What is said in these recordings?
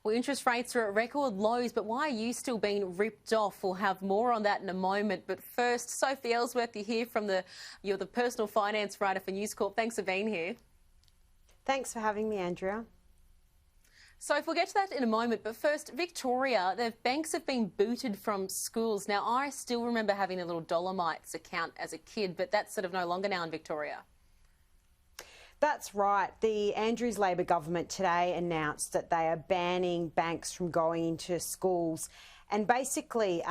Well, interest rates are at record lows, but why are you still being ripped off? We'll have more on that in a moment. But first, Sophie Elsworth, you're the personal finance writer for News Corp. Thanks for being here. Thanks for having me, Andrea. So if we'll get to that in a moment, but first, Victoria, the banks have been booted from schools. Now, I still remember having a little Dolomites account as a kid, but that's sort of no longer now in Victoria. That's right. The Andrews Labor government today announced that they are banning banks from going into schools and basically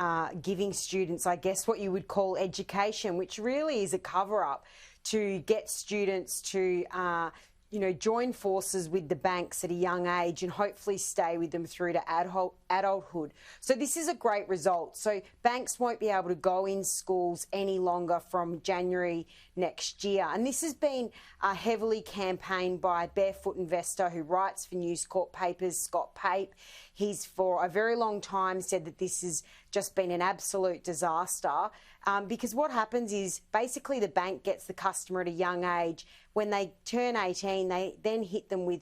giving students, I guess, what you would call education, which really is a cover-up to get students to join forces with the banks at a young age and hopefully stay with them through to adulthood. So this is a great result. So banks won't be able to go in schools any longer from January next year. And this has been heavily campaigned by Barefoot Investor, who writes for News Corp papers, Scott Pape. He's for a very long time said that this has just been an absolute disaster because what happens is basically the bank gets the customer at a young age. When they turn 18, they then hit them with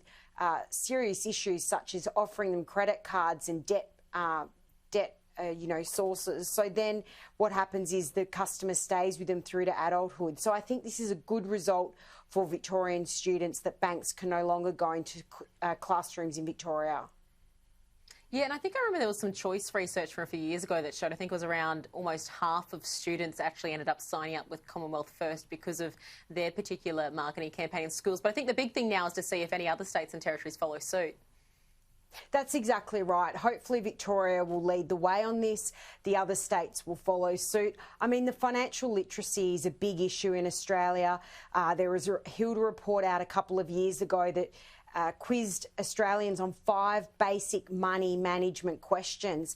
serious issues such as offering them credit cards and debt sources. So then what happens is the customer stays with them through to adulthood. So I think this is a good result for Victorian students that banks can no longer go into classrooms in Victoria. Yeah, and I think I remember there was some choice research from a few years ago that showed, I think it was around almost half of students actually ended up signing up with Commonwealth First because of their particular marketing campaign in schools. But I think the big thing now is to see if any other states and territories follow suit. That's exactly right. Hopefully Victoria will lead the way on this. The other states will follow suit. I mean, the financial literacy is a big issue in Australia. There was a Hilda report out a couple of years ago that quizzed Australians on 5 basic money management questions,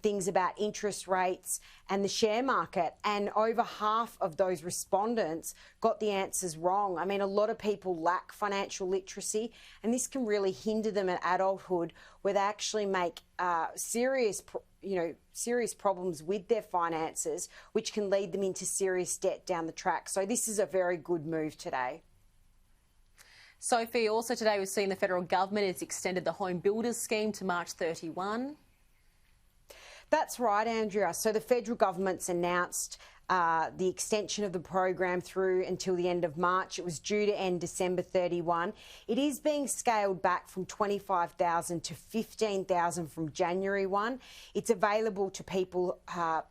things about interest rates and the share market. And over half of those respondents got the answers wrong. I mean, a lot of people lack financial literacy, and this can really hinder them at adulthood, where they actually make serious problems with their finances, which can lead them into serious debt down the track. So this is a very good move today. Sophie, also today we've seen the federal government has extended the home builders scheme to March 31. That's right, Andrea. So the federal government's announced the extension of the program through until the end of March. It was due to end December 31. It is being scaled back from 25,000 to 15,000 from January 1. It's available to people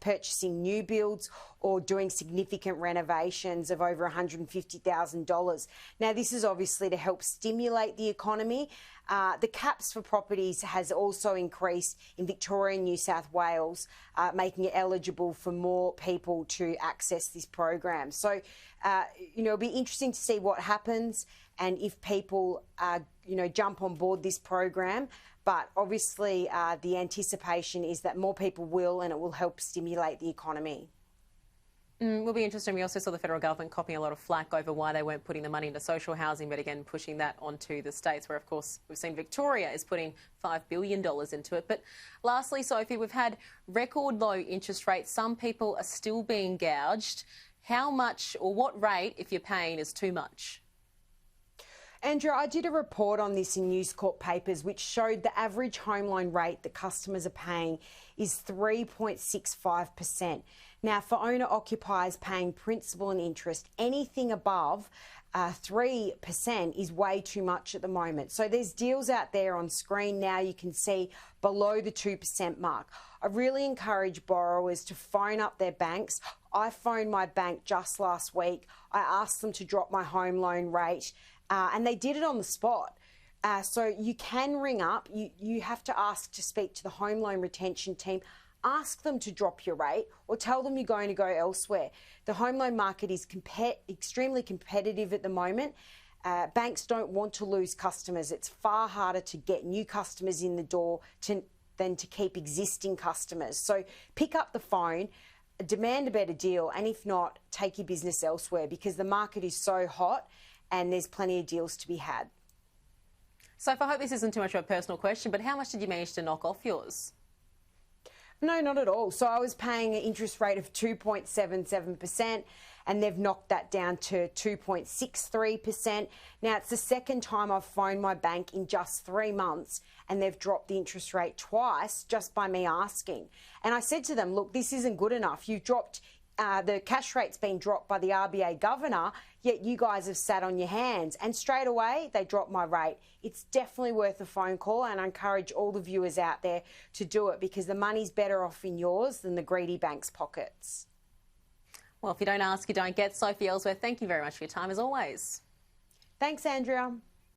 purchasing new builds or doing significant renovations of over $150,000. Now, this is obviously to help stimulate the economy. The caps for properties has also increased in Victoria and New South Wales, making it eligible for more people to access this program. So, it'll be interesting to see what happens and if people, jump on board this program. But obviously, the anticipation is that more people will, and it will help stimulate the economy. Will be interesting. We also saw the federal government copying a lot of flack over why they weren't putting the money into social housing, but again, pushing that onto the states, where, of course, we've seen Victoria is putting $5 billion into it. But lastly, Sophie, we've had record low interest rates. Some people are still being gouged. How much or what rate, if you're paying, is too much? Andrew, I did a report on this in News Corp papers, which showed the average home loan rate that customers are paying is 3.65%. Now, for owner-occupiers paying principal and interest, anything above 3% is way too much at the moment. So there's deals out there on screen now you can see below the 2% mark. I really encourage borrowers to phone up their banks. I phoned my bank just last week. I asked them to drop my home loan rate, and they did it on the spot. So you can ring up. You have to ask to speak to the home loan retention team. Ask them to drop your rate or tell them you're going to go elsewhere. The home loan market is extremely competitive at the moment. Banks don't want to lose customers. It's far harder to get new customers in the door than to keep existing customers. So pick up the phone, demand a better deal, and if not, take your business elsewhere, because the market is so hot and there's plenty of deals to be had. So I hope this isn't too much of a personal question, but how much did you manage to knock off yours? No, not at all. So I was paying an interest rate of 2.77%, and they've knocked that down to 2.63%. Now, it's the second time I've phoned my bank in just 3 months, and they've dropped the interest rate twice just by me asking. And I said to them, look, this isn't good enough. You've dropped, the cash rate's been dropped by the RBA governor, yet you guys have sat on your hands. And straight away, they dropped my rate. It's definitely worth a phone call, and I encourage all the viewers out there to do it, because the money's better off in yours than the greedy bank's pockets. Well, if you don't ask, you don't get. Sophie Elsworth, thank you very much for your time as always. Thanks, Andrea.